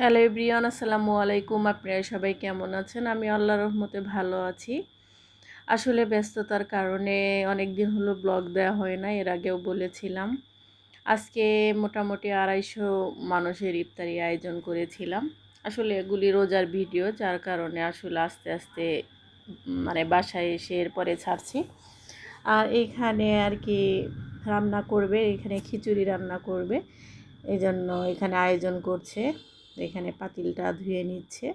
Hello everyone, আসসালামু আলাইকুম। আপনারা সবাই কেমন আছেন? আমি আল্লাহর রহমতে ভালো আছি। আসলে ব্যস্ততার কারণে অনেক দিন হলো ব্লগ দেওয়া হয় না, এর আগেও বলেছিলাম। আজকে মোটামুটি 250 মানুষের ইফতারি আয়োজন করেছিলাম। আসলে এগুলি রোজার ভিডিও, যার কারণে আসলে আস্তে আস্তে মানে বাসায় এসে এরপরে ছাড়ছি। আর এইখানে আর কি রান্না করবে, এখানে খিচুড়ি রান্না করবে, এই জন্য এখানে আয়োজন করছে। এখানে পাতিলটা ধুয়ে নিচ্ছে।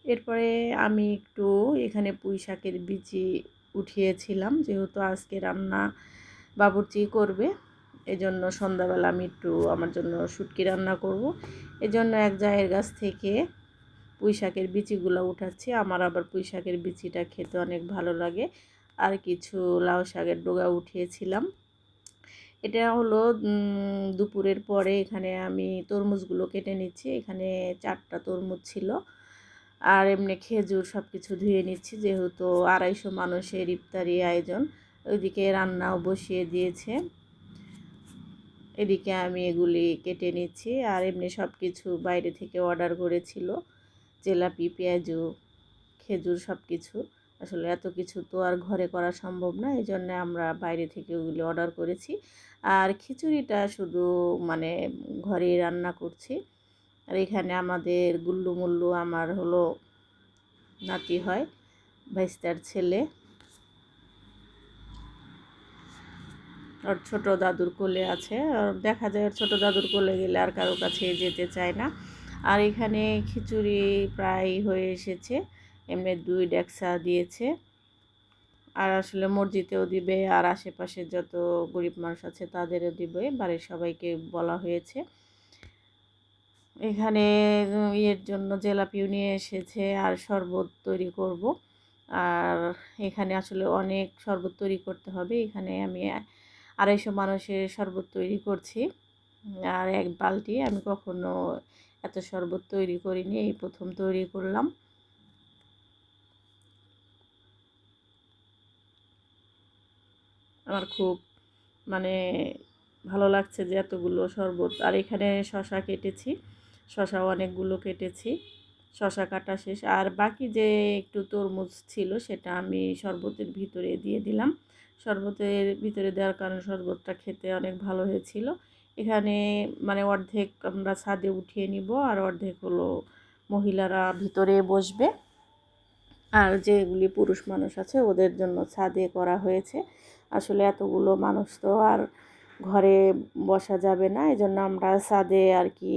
এরপরে আমি একটু এখানে পুঁই শাকের বিচি উঠিয়েছিলাম, যেহেতু আজকে রান্না বাবুর্চি করবে, এজন্য সন্ধ্যাবেলা আমি একটু আমার জন্য শুটকি রান্না করব। এজন্য এক জায়ের গাছ থেকে পুঁই শাকের বিচিগুলো উঠাচ্ছি। আমার আবার পুঁই শাকের বিচিটা খেতে অনেক ভালো লাগে। আর কিছু লাউ শাকের ডগা উঠিয়েছিলাম। এটা হলো দুপুরের পরে এখানে আমি তরমুজগুলো কেটে নিচ্ছি। এখানে 4টা তরমুজ ছিল। আর এমনি খেজুর সব কিছু ধুয়ে নিচ্ছি, যেহেতু 250 মানুষের ইফতারি আয়োজন। ওইদিকে রান্নাও বসিয়ে দিয়েছে, এদিকে আমি এগুলি কেটে নিচ্ছি। আর এমনি সব কিছু বাইরে থেকে অর্ডার করেছিল, জিলাপি, পেঁয়াজু, খেজুর সব কিছু। আসলে এত কিছু তো আর ঘরে করা সম্ভব না, এই জন্য আমরা বাইরে থেকে ওগুলি অর্ডার করেছি। আর খিচুড়িটা শুধু মানে ঘরেই রান্না করছি। আর এখানে আমাদের গুল্লু মুল্লু আমার হলো নাতি হয়, ভাইস্তার ছেলে, ওর ছোটো দাদুর কোলে আছে। আর দেখা যায় ওর ছোটো দাদুর কোলে গেলে আর কারো কাছে যেতে চায় না। আর এখানে খিচুড়ি প্রায় হয়ে এসেছে, এমনি 2 ডেকসা দিয়েছে। আর আসলে মসজিদেও দিবে, আর আশেপাশে যত গরিব মানুষ আছে তাদেরও দিবে, বাড়ির সবাইকে বলা হয়েছে। এখানে ইয়ের জন্য জিলাপিও নিয়ে এসেছে, আর শরবত তৈরি করব। আর এখানে আসলে অনেক শরবত তৈরি করতে হবে। এখানে আমি 250 মানুষের শরবত তৈরি করছি। আর এক বালতি, আমি কখনো এত শরবত তৈরি করিনি, এই প্রথম তৈরি করলাম। আমার খুব মানে ভালো লাগছে যে এতগুলো শরবত। আর এখানে শশা কেটেছি, শশাও অনেকগুলো কেটেছি। শশা কাটা শেষ, আর বাকি যে একটু তরমুজ ছিল সেটা আমি শরবতের ভিতরে দিয়ে দিলাম। শরবতের ভিতরে দেওয়ার কারণে শরবতটা খেতে অনেক ভালো হয়েছিল। এখানে মানে অর্ধেক আমরা ছাদে উঠিয়ে নিব, আর অর্ধেক হলো মহিলারা ভিতরে বসবে। আর যেগুলি পুরুষ মানুষ আছে ওদের জন্য ছাদে করা হয়েছে। আসলে এতগুলো মানুষ তো আর ঘরে বসা যাবে না, এই জন্য আমরা ছাদে আর কি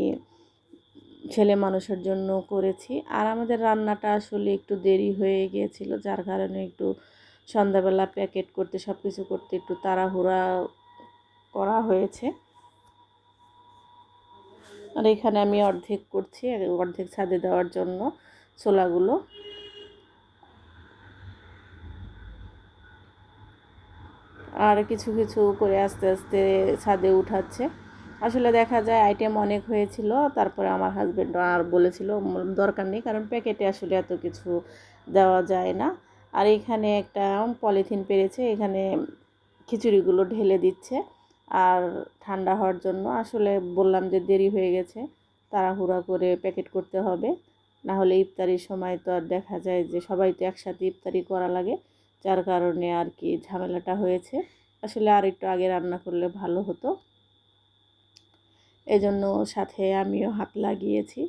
ছেলে মানুষের জন্য করেছি। আর আমাদের রান্নাটা আসলে একটু দেরি হয়ে গিয়েছিল, যার কারণে একটু সন্ধ্যাবেলা প্যাকেট করতে সব কিছু করতে একটু তাড়াহুড়া করা হয়েছে। আর এখানে আমি অর্ধেক করছি, অর্ধেক ছাদে দেওয়ার জন্য ছোলাগুলো। আর কিছু কিছু করে আস্তে আস্তে ছাদে উঠাচ্ছে। আসলে দেখা যায় আইটেম অনেক হয়েছিল, তারপরে আমার হাজব্যান্ড আর বলেছিল দরকার নেই, কারণ প্যাকেটে আসলে এত কিছু দেওয়া যায় না। আর এখানে একটা পলিথিন পেরেছে, এখানে খিচুড়িগুলো ঢেলে দিচ্ছে আর ঠান্ডা হওয়ার জন্য। আসলে বললাম যে দেরি হয়ে গেছে, তাড়াহুড়া করে প্যাকেট করতে হবে, না হলে ইফতারির সময় তো আর দেখা যায় যে সবাই তো একসাথে ইফতারি করা লাগে, যার কারণে আর কি ঝামেলাটা হয়েছে। আসলে আর একটু আগে রান্না করলে ভালো হতো, এজন্য সাথে আমিও হাত লাগিয়েছি।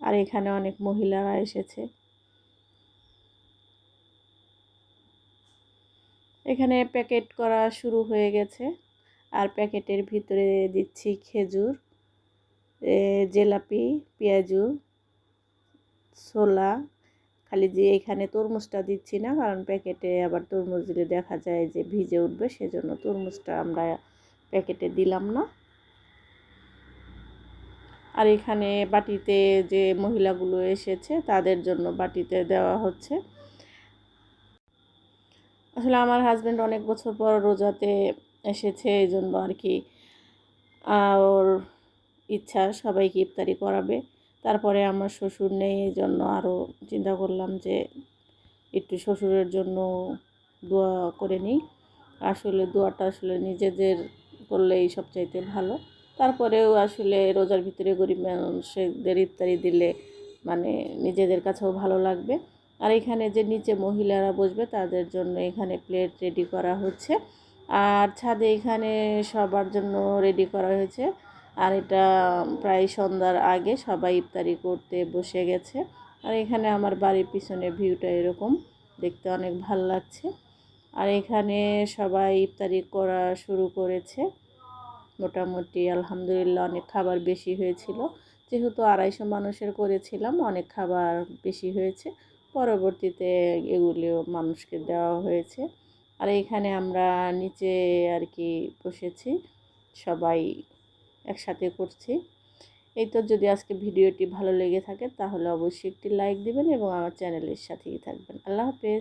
আর এখানে অনেক মহিলারা এসেছে। এখানে প্যাকেট করা শুরু হয়ে গেছে, আর প্যাকেটের ভিতরে দিচ্ছি খেজুর, জিলাপি, পেঁয়াজু, ছোলা। খালি যে এখানে তরমুজটা দিচ্ছি না, কারণ প্যাকেটে আবার তরমুজ দিলে দেখা যায় যে ভিজে উঠবে, সেজন্য তরমুজটা আমরা প্যাকেটে দিলাম না। আর এখানে বাটিতে যে মহিলাগুলো এসেছে তাদের জন্য বাটিতে দেওয়া হচ্ছে। আসলে আমার হাজব্যান্ড অনেক বছর পর রোজাতে এসেছে, এই জন্য আর কি ওর ইচ্ছা সবাইকে ইফতারি করাবে। তারপরে আমার শ্বশুর নেই, এই জন্য আরও চিন্তা করলাম যে একটু শ্বশুরের জন্য দোয়া করে নিই। আসলে দোয়াটা আসলে নিজেদের করলেই সবচাইতে ভালো। তারপরেও আসলে রোজার ভিতরে গরিব মানুষদের ইফতারি দিলে মানে নিজেদের কাছেও ভালো লাগবে। আর এখানে যে নিচে মহিলারা বসবে তাদের জন্য এখানে প্লেট রেডি করা হচ্ছে। আর ছাদে এখানে সবার জন্য রেডি করা হয়েছে। আর এটা প্রায় সন্ধ্যার আগে সবাই ইফতারি করতে বসে গেছে। আর এখানে আমার বাড়ির পিছনে ভিউটা এরকম, দেখতে অনেক ভালো লাগছে। আর এখানে সবাই ইফতারি করা শুরু করেছে। মোটামুটি আলহামদুলিল্লাহ অনেক খাবার বেশি হয়েছিল, যেহেতু 250 মানুষের করেছিলাম, অনেক খাবার বেশি হয়েছে। পরবর্তীতে এগুলিও মানুষকে দেওয়া হয়েছে। আর এখানে আমরা নিচে আর কি বসেছি, সবাই একসাথে করছি। এই তো, যদি আজকে ভিডিওটি ভালো লেগে থাকে তাহলে অবশ্যই একটি লাইক দিবেন এবং আমার চ্যানেলের সাথেই থাকবেন। আল্লাহ হাফেজ।